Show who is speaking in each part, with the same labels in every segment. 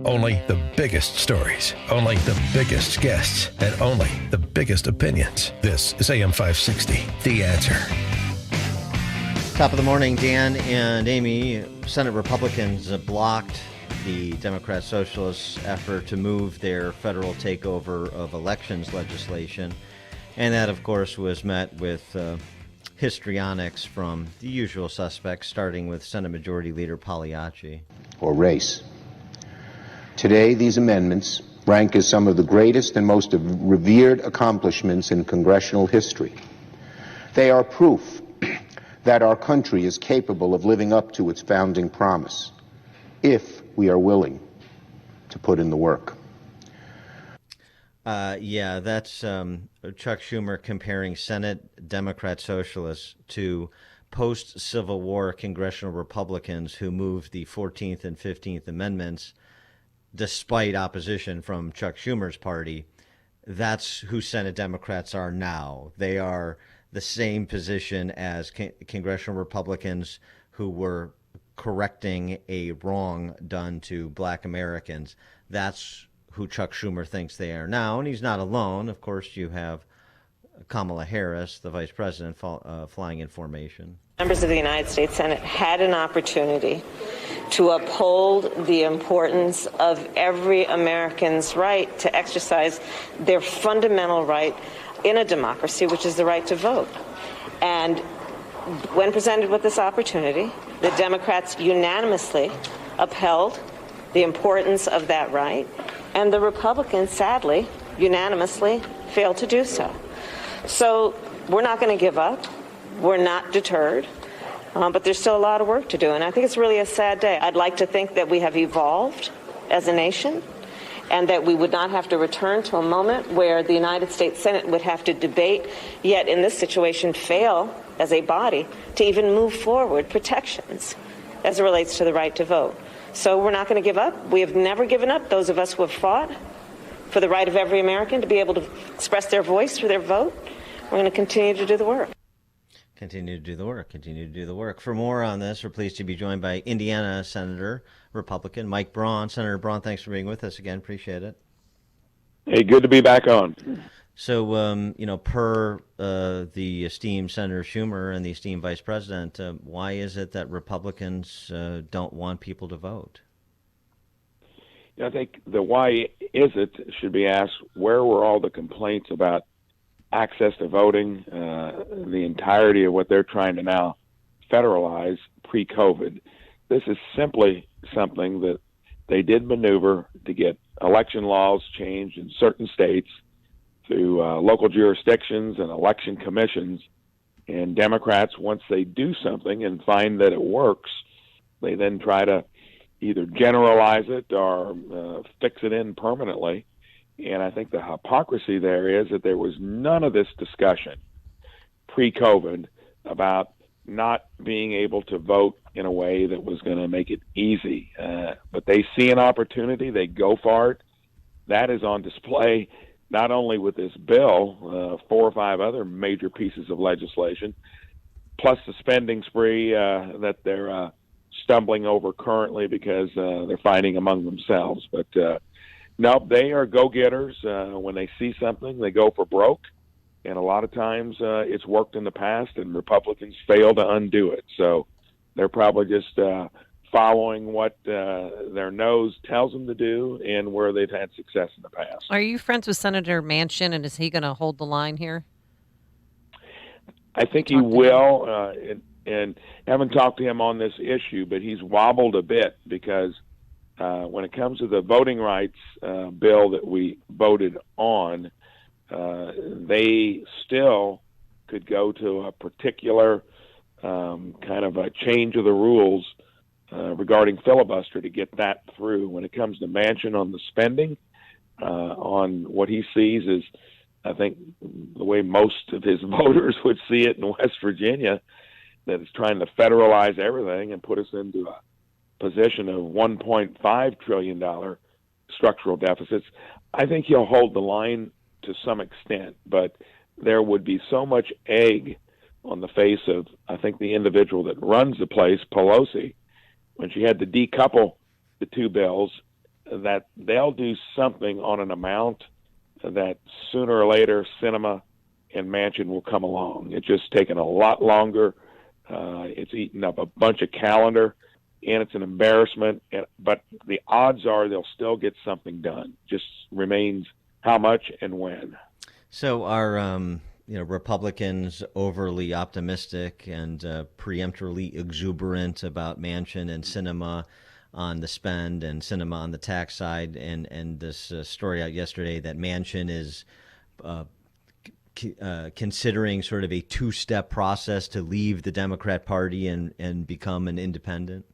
Speaker 1: Only the biggest stories, only the biggest guests, and only the biggest opinions. This is AM 560, The Answer.
Speaker 2: Top of the morning, Dan and Amy. Senate Republicans blocked the Democrat Socialists' effort to move their federal takeover of elections legislation. And that, of course, was met with histrionics from the usual suspects, starting with Senate Majority Leader Pagliacci.
Speaker 3: Or race. Today, these amendments rank as some of the greatest and most revered accomplishments in congressional history. They are proof that our country is capable of living up to its founding promise, if we are willing to put in the work.
Speaker 2: That's Chuck Schumer comparing Senate Democrat Socialists to post-Civil War congressional Republicans who moved the 14th and 15th Amendments despite opposition from Chuck Schumer's party. That's who Senate Democrats are now. They are the same position as congressional Republicans who were correcting a wrong done to black Americans. That's who Chuck Schumer thinks they are now, and he's not alone. Of course, you have Kamala Harris, the vice president, flying in formation.
Speaker 4: Members of the United States Senate had an opportunity to uphold the importance of every American's right to exercise their fundamental right in a democracy, which is the right to vote. And when presented with this opportunity, the Democrats unanimously upheld the importance of that right, and the Republicans, sadly, unanimously failed to do so. So we're not going to give up. We're not deterred. But there's still a lot of work to do, and I think it's really a sad day. I'd like to think that we have evolved as a nation and that we would not have to return to a moment where the United States Senate would have to debate, yet in this situation fail as a body to even move forward protections as it relates to the right to vote. So we're not going to give up. We have never given up, those of us who have fought for the right of every American to be able to express their voice through their vote. We're going to continue to do the work.
Speaker 2: Continue to do the work. Continue to do the work. For more on this, we're pleased to be joined by Indiana Senator, Republican Mike Braun. Senator Braun, thanks for being with us again. Appreciate it.
Speaker 5: Hey, good to be back on.
Speaker 2: So, per the esteemed Senator Schumer and the esteemed Vice President, why is it that Republicans don't want people to vote?
Speaker 5: I think the why is it should be asked, where were all the complaints about access to voting, the entirety of what they're trying to now federalize pre-COVID? This is simply something that they did maneuver to get election laws changed in certain states through local jurisdictions and election commissions. And Democrats, once they do something and find that it works, they then try to either generalize it or fix it in permanently. And I think the hypocrisy there is that there was none of this discussion pre-COVID about not being able to vote in a way that was going to make it easy. But they see an opportunity, they go for it. That is on display not only with this bill, 4 or 5 other major pieces of legislation, plus the spending spree that they're stumbling over currently because they're fighting among themselves. But no, they are go-getters. When they see something, they go for broke. And a lot of times it's worked in the past, and Republicans fail to undo it. So they're probably just following what their nose tells them to do and where they've had success in the past.
Speaker 6: Are you friends with Senator Manchin, and is he going to hold the line here?
Speaker 5: I think he will, and haven't talked to him on this issue, but he's wobbled a bit because when it comes to the voting rights bill that we voted on, they still could go to a particular kind of a change of the rules regarding filibuster to get that through. When it comes to Manchin on the spending, on what he sees is, I think, the way most of his voters would see it in West Virginia, that it's trying to federalize everything and put us into a position of $1.5 trillion structural deficits. I think he'll hold the line to some extent, but there would be so much egg on the face of, I think, the individual that runs the place, Pelosi, when she had to decouple the two bills that they'll do something on an amount that sooner or later Sinema and Manchin will come along. It's just taken a lot longer. It's eaten up a bunch of calendar, and it's an embarrassment. But the odds are they'll still get something done. Just remains how much and when.
Speaker 2: So are Republicans overly optimistic and preemptorily exuberant about Manchin and Sinema on the spend and Sinema on the tax side, and this story out yesterday that Manchin is considering sort of a two-step process to leave the Democrat Party and become an independent?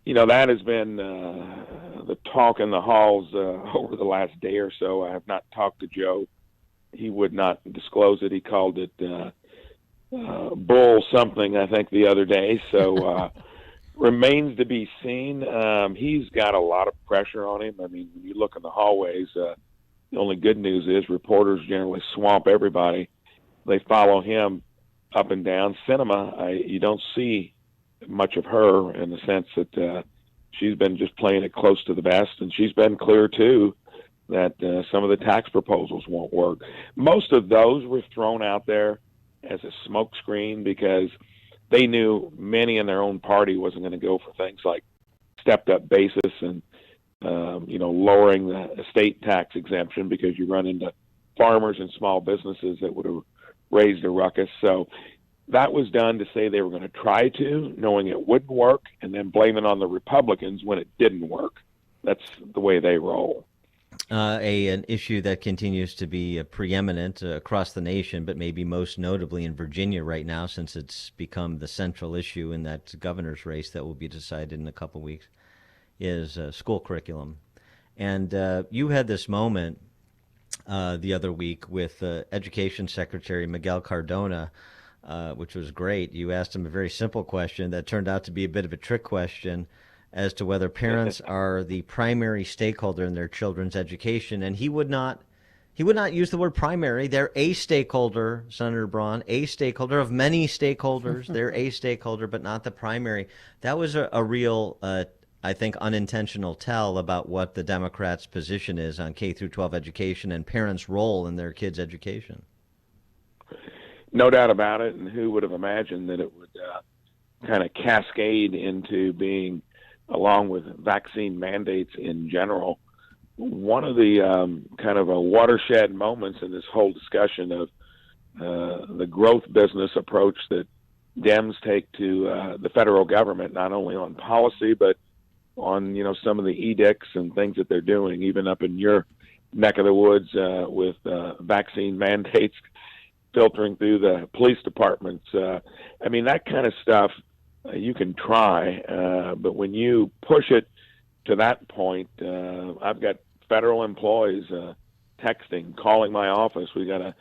Speaker 5: That has been the talk in the halls over the last day or so. I have not talked to Joe. He would not disclose it. He called it bull something, I think, the other day. So remains to be seen. He's got a lot of pressure on him. I mean, when you look in the hallways, the only good news is reporters generally swamp everybody. They follow him up and down. Sinema, you don't see much of her in the sense that she's been just playing it close to the vest, and she's been clear too that some of the tax proposals won't work. Most of those were thrown out there as a smokescreen because they knew many in their own party wasn't going to go for things like stepped up basis and lowering the estate tax exemption because you run into farmers and small businesses that would have raised a ruckus. So that was done to say they were going to try to, knowing it wouldn't work, and then blame it on the Republicans when it didn't work. That's the way they roll.
Speaker 2: An issue that continues to be preeminent across the nation, but maybe most notably in Virginia right now, since it's become the central issue in that governor's race that will be decided in a couple weeks, is school curriculum. And you had this moment the other week with Education Secretary Miguel Cardona, which was great. You asked him a very simple question that turned out to be a bit of a trick question as to whether parents are the primary stakeholder in their children's education, and he would not use the word primary. They're a stakeholder, Senator Braun, a stakeholder of many stakeholders. They're a stakeholder, but not the primary. That was a real, I think, unintentional tell about what the Democrats' position is on K through 12 education and parents' role in their kids' education.
Speaker 5: No doubt about it, and who would have imagined that it would kind of cascade into being, along with vaccine mandates in general, one of the kind of a watershed moments in this whole discussion of the growth business approach that Dems take to the federal government, not only on policy, but on, some of the edicts and things that they're doing, even up in your neck of the woods with vaccine mandates filtering through the police departments. That kind of stuff you can try, but when you push it to that point, I've got federal employees texting, calling my office. We got a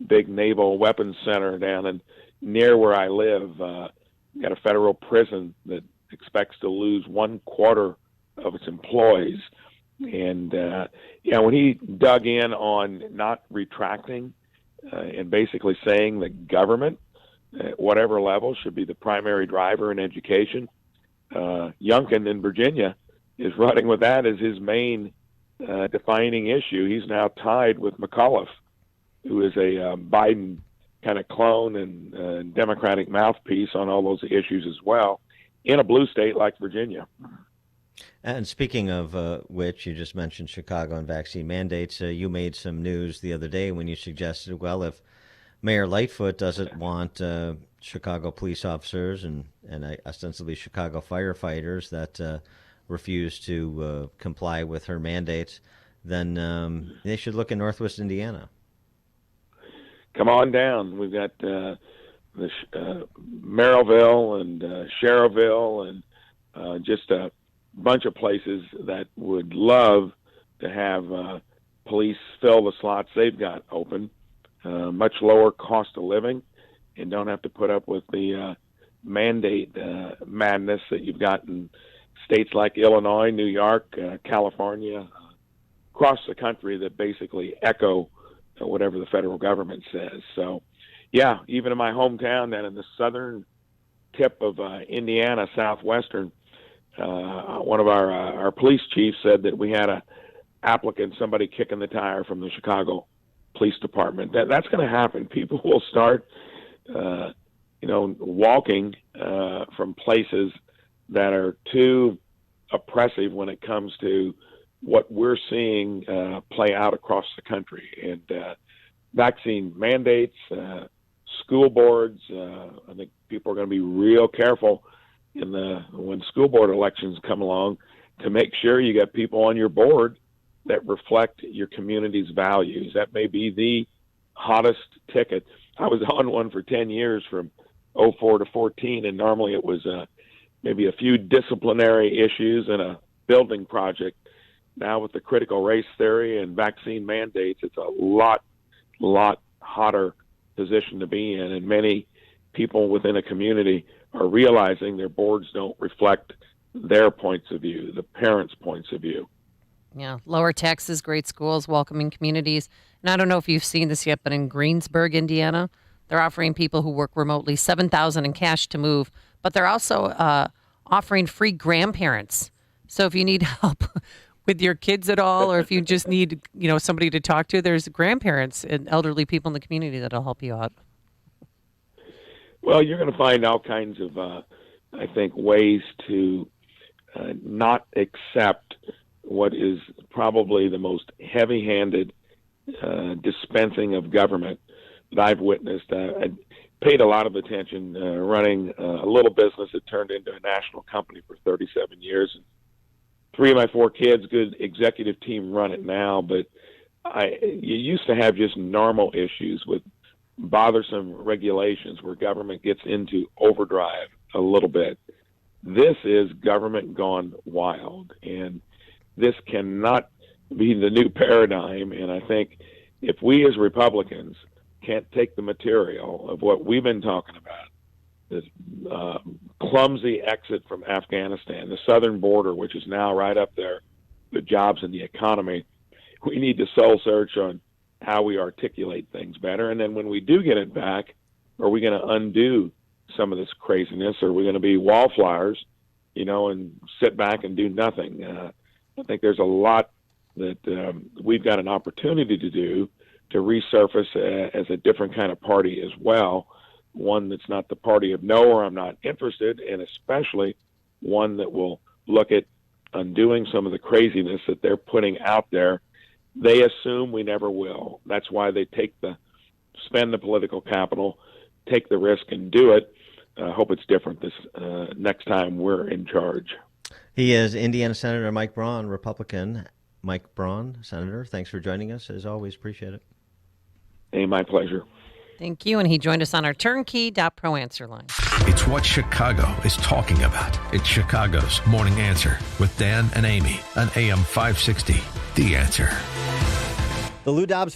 Speaker 5: big naval weapons center down in near where I live. Got a federal prison that expects to lose 1/4 of its employees. And when he dug in on not retracting and basically saying the government at whatever level should be the primary driver in education, Youngkin in Virginia is running with that as his main defining issue. He's now tied with McAuliffe, who is a Biden kind of clone and Democratic mouthpiece on all those issues as well, in a blue state like Virginia.
Speaker 2: And speaking of which, you just mentioned Chicago and vaccine mandates. You made some news the other day when you suggested, well, if Mayor Lightfoot doesn't want Chicago police officers and ostensibly Chicago firefighters that refuse to comply with her mandates, then they should look in Northwest Indiana.
Speaker 5: Come on down. We've got Merrillville and Sherrville and just a bunch of places that would love to have police fill the slots they've got open. Much lower cost of living, and don't have to put up with the mandate madness that you've got in states like Illinois, New York, California, across the country that basically echo whatever the federal government says. So, yeah, even in my hometown, down in the southern tip of Indiana, southwestern, One of our police chiefs said that we had a applicant, somebody kicking the tire from the Chicago Police Department. That's going to happen. People will start, walking from places that are too oppressive when it comes to what we're seeing play out across the country. And vaccine mandates, school boards. I think people are going to be real careful when school board elections come along to make sure you got people on your board that reflect your community's values. That may be the hottest ticket. I was on one for 10 years from 04 to 14, and normally it was maybe a few disciplinary issues and a building project. Now with the critical race theory and vaccine mandates, it's a lot hotter position to be in, and many people within a community are realizing their boards don't reflect their points of view, the parents' points of view.
Speaker 6: Yeah, lower taxes, great schools, welcoming communities. And I don't know if you've seen this yet, but in Greensburg, Indiana, they're offering people who work remotely $7,000 in cash to move, but they're also offering free grandparents. So if you need help with your kids at all, or if you just need, somebody to talk to, there's grandparents and elderly people in the community that'll help you out.
Speaker 5: Well, you're going to find all kinds of, I think, ways to not accept what is probably the most heavy-handed dispensing of government that I've witnessed. I paid a lot of attention running a little business that turned into a national company for 37 years. And 3 of my 4 kids, good executive team, run it now. But you used to have just normal issues with bothersome regulations where government gets into overdrive a little bit. This is government gone wild, and this cannot be the new paradigm. And I think if we as Republicans can't take the material of what we've been talking about, this clumsy exit from Afghanistan, the southern border, which is now right up there, the jobs and the economy, we need to soul search on how we articulate things better. And then when we do get it back, are we going to undo some of this craziness? Or are we going to be wallflowers, and sit back and do nothing? I think there's a lot that we've got an opportunity to do to resurface as a different kind of party as well, one that's not the party of no or I'm not interested, and especially one that will look at undoing some of the craziness that they're putting out there. They assume we never will. That's why they spend the political capital, take the risk and do it. I hope it's different this next time we're in charge.
Speaker 2: He is Indiana Senator Mike Braun, Republican. Mike Braun, Senator, thanks for joining us. As always, appreciate it.
Speaker 5: Hey, my pleasure.
Speaker 6: Thank you. And he joined us on our turnkey.pro answer line.
Speaker 1: It's what Chicago is talking about. It's Chicago's Morning Answer with Dan and Amy on AM 560. The Answer.
Speaker 2: The Lou Dobbs